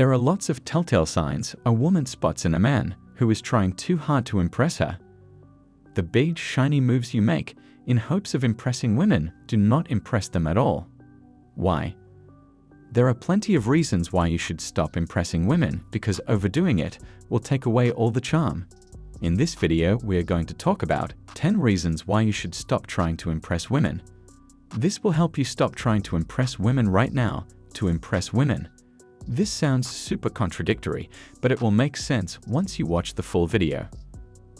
There are lots of telltale signs a woman spots in a man who is trying too hard to impress her. The big, shiny moves you make in hopes of impressing women do not impress them at all. Why? There are plenty of reasons why you should stop impressing women, because overdoing it will take away all the charm. In this video, we are going to talk about 10 reasons why you should stop trying to impress women. This will help you stop trying to impress women right now to impress women. This sounds super contradictory, but it will make sense once you watch the full video.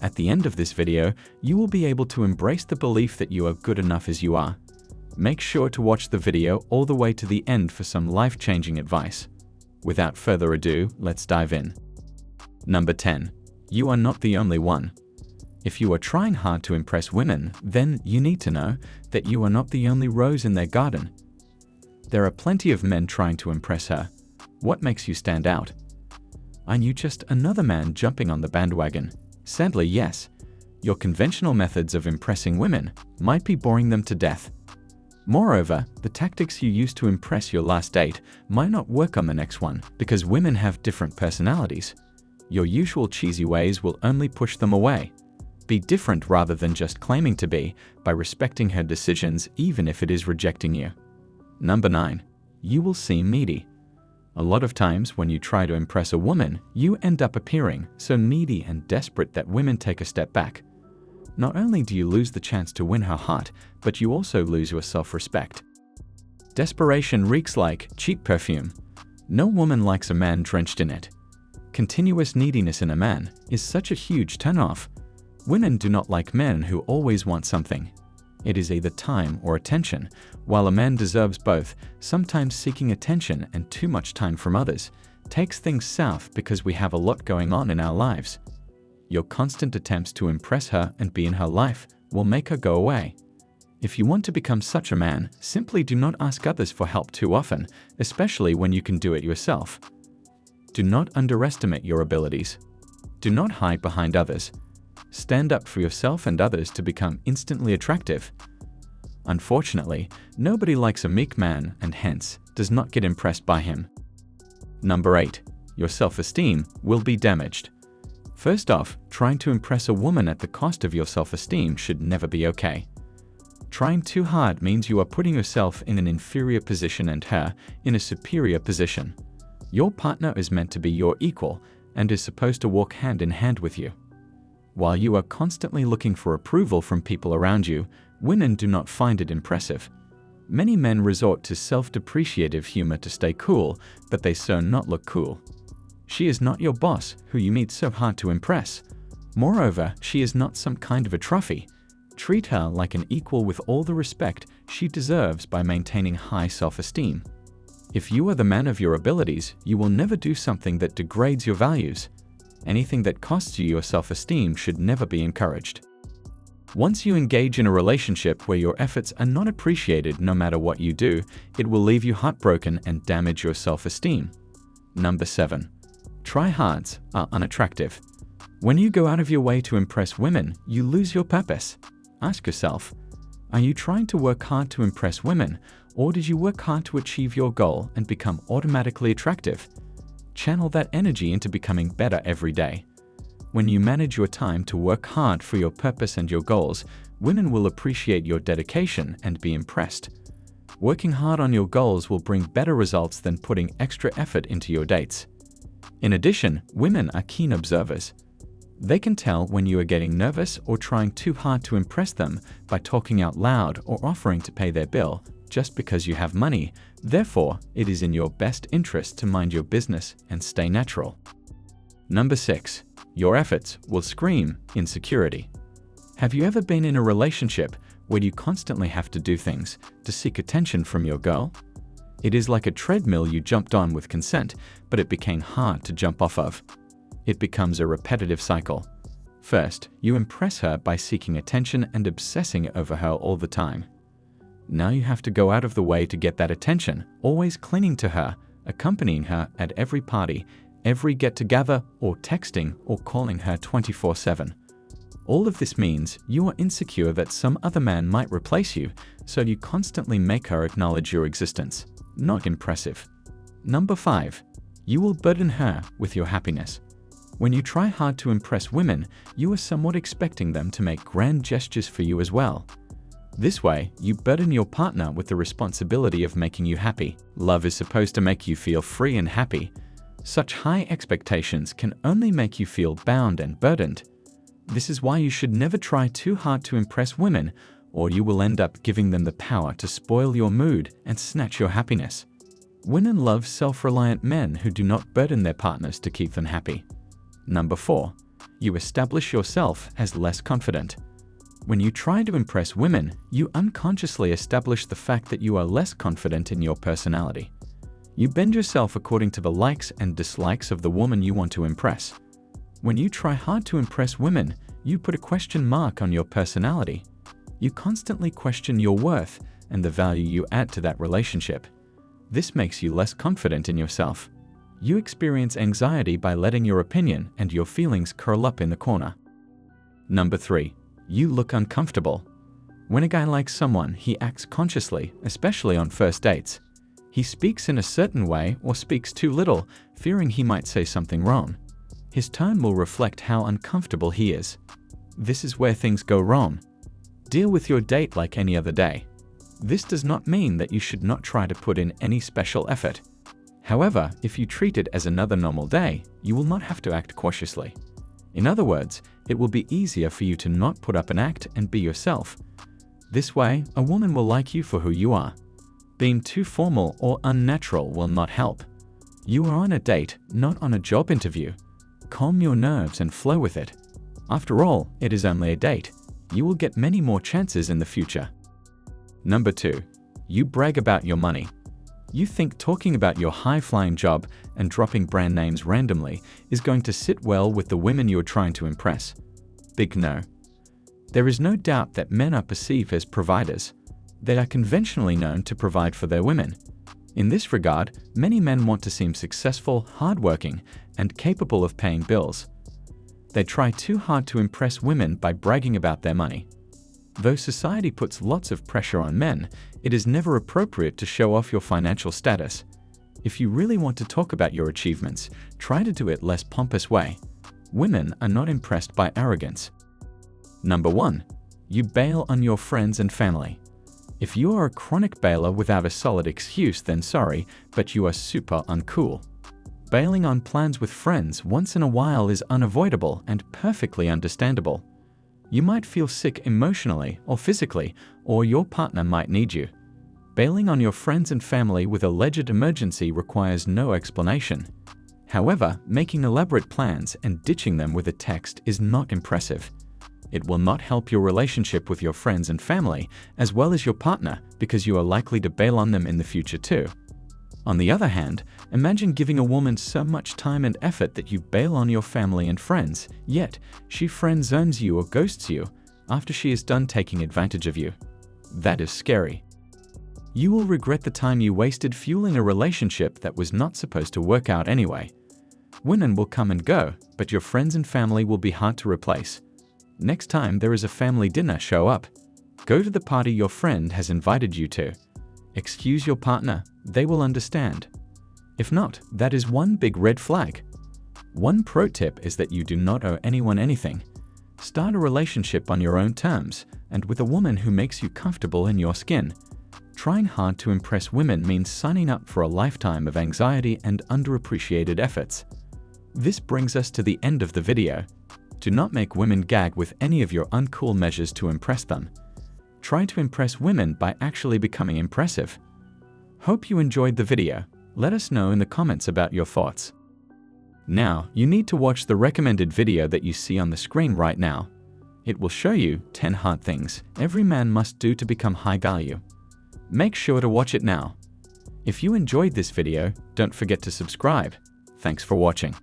At the end of this video, you will be able to embrace the belief that you are good enough as you are. Make sure to watch the video all the way to the end for some life-changing advice. Without further ado, let's dive in. Number 10. You are not the only one. If you are trying hard to impress women, then you need to know that you are not the only rose in their garden. There are plenty of men trying to impress her. What makes you stand out? Are you just another man jumping on the bandwagon? Sadly, yes. Your conventional methods of impressing women might be boring them to death. Moreover, the tactics you used to impress your last date might not work on the next one because women have different personalities. Your usual cheesy ways will only push them away. Be different rather than just claiming to be by respecting her decisions even if it is rejecting you. Number 9. You will seem needy. A lot of times when you try to impress a woman, you end up appearing so needy and desperate that women take a step back. Not only do you lose the chance to win her heart, but you also lose your self-respect. Desperation reeks like cheap perfume. No woman likes a man drenched in it. Continuous neediness in a man is such a huge turn-off. Women do not like men who always want something. It is either time or attention. While a man deserves both, sometimes seeking attention and too much time from others takes things south because we have a lot going on in our lives. Your constant attempts to impress her and be in her life will make her go away. If you want to become such a man, simply do not ask others for help too often, especially when you can do it yourself. Do not underestimate your abilities. Do not hide behind others. Stand up for yourself and others to become instantly attractive. Unfortunately, nobody likes a meek man and hence does not get impressed by him. Number 8. Your self-esteem will be damaged. First off, trying to impress a woman at the cost of your self-esteem should never be okay. Trying too hard means you are putting yourself in an inferior position and her in a superior position. Your partner is meant to be your equal and is supposed to walk hand in hand with you. While you are constantly looking for approval from people around you, women do not find it impressive. Many men resort to self-depreciative humor to stay cool, but they so not look cool. She is not your boss who you meet so hard to impress. Moreover, she is not some kind of a trophy. Treat her like an equal with all the respect she deserves by maintaining high self-esteem. If you are the man of your abilities, you will never do something that degrades your values. Anything that costs you your self-esteem should never be encouraged. Once you engage in a relationship where your efforts are not appreciated no matter what you do, it will leave you heartbroken and damage your self-esteem. Number 7. Tryhards are unattractive. When you go out of your way to impress women, you lose your purpose. Ask yourself, are you trying to work hard to impress women, or did you work hard to achieve your goal and become automatically attractive? Channel that energy into becoming better every day. When you manage your time to work hard for your purpose and your goals, women will appreciate your dedication and be impressed. Working hard on your goals will bring better results than putting extra effort into your dates. In addition, women are keen observers. They can tell when you are getting nervous or trying too hard to impress them by talking out loud or offering to pay their bill just because you have money. Therefore, it is in your best interest to mind your business and stay natural. Number 6. Your efforts will scream insecurity. Have you ever been in a relationship where you constantly have to do things to seek attention from your girl? It is like a treadmill you jumped on with consent, but it became hard to jump off of. It becomes a repetitive cycle. First, you impress her by seeking attention and obsessing over her all the time. Now you have to go out of the way to get that attention, always clinging to her, accompanying her at every party, every get-together, or texting or calling her 24/7. All of this means you are insecure that some other man might replace you, so you constantly make her acknowledge your existence. Not impressive. Number 5. You will burden her with your happiness. When you try hard to impress women, you are somewhat expecting them to make grand gestures for you as well. This way, you burden your partner with the responsibility of making you happy. Love is supposed to make you feel free and happy. Such high expectations can only make you feel bound and burdened. This is why you should never try too hard to impress women, or you will end up giving them the power to spoil your mood and snatch your happiness. Women love self-reliant men who do not burden their partners to keep them happy. Number 4. You establish yourself as less confident. When you try to impress women, you unconsciously establish the fact that you are less confident in your personality. You bend yourself according to the likes and dislikes of the woman you want to impress. When you try hard to impress women, you put a question mark on your personality. You constantly question your worth and the value you add to that relationship. This makes you less confident in yourself. You experience anxiety by letting your opinion and your feelings curl up in the corner. Number 3. You look uncomfortable. When a guy likes someone, he acts consciously, especially on first dates. He speaks in a certain way or speaks too little, fearing he might say something wrong. His tone will reflect how uncomfortable he is. This is where things go wrong. Deal with your date like any other day. This does not mean that you should not try to put in any special effort. However, if you treat it as another normal day, you will not have to act cautiously. In other words, it will be easier for you to not put up an act and be yourself. This way, a woman will like you for who you are. Being too formal or unnatural will not help. You are on a date, not on a job interview. Calm your nerves and flow with it. After all, it is only a date. You will get many more chances in the future. Number 2. You brag about your money. You think talking about your high-flying job and dropping brand names randomly is going to sit well with the women you are trying to impress. Big no. There is no doubt that men are perceived as providers. They are conventionally known to provide for their women. In this regard, many men want to seem successful, hardworking, and capable of paying bills. They try too hard to impress women by bragging about their money. Though society puts lots of pressure on men, it is never appropriate to show off your financial status. If you really want to talk about your achievements, try to do it less pompous way. Women are not impressed by arrogance. Number 1. You bail on your friends and family. If you are a chronic bailer without a solid excuse, then sorry, but you are super uncool. Bailing on plans with friends once in a while is unavoidable and perfectly understandable. You might feel sick emotionally or physically, or your partner might need you. Bailing on your friends and family with alleged emergency requires no explanation. However, making elaborate plans and ditching them with a text is not impressive. It will not help your relationship with your friends and family, as well as your partner, because you are likely to bail on them in the future too. On the other hand, imagine giving a woman so much time and effort that you bail on your family and friends, yet she friend zones you or ghosts you after she is done taking advantage of you. That is scary. You will regret the time you wasted fueling a relationship that was not supposed to work out anyway. Women will come and go, but your friends and family will be hard to replace. Next time there is a family dinner, show up. Go to the party your friend has invited you to. Excuse your partner, they will understand. If not, that is one big red flag. One pro tip is that you do not owe anyone anything. Start a relationship on your own terms and with a woman who makes you comfortable in your skin. Trying hard to impress women means signing up for a lifetime of anxiety and underappreciated efforts. This brings us to the end of the video. Do not make women gag with any of your uncool measures to impress them. Try to impress women by actually becoming impressive. Hope you enjoyed the video. Let us know in the comments about your thoughts. Now, you need to watch the recommended video that you see on the screen right now. It will show you 10 hard things every man must do to become high value. Make sure to watch it now. If you enjoyed this video, don't forget to subscribe. Thanks for watching.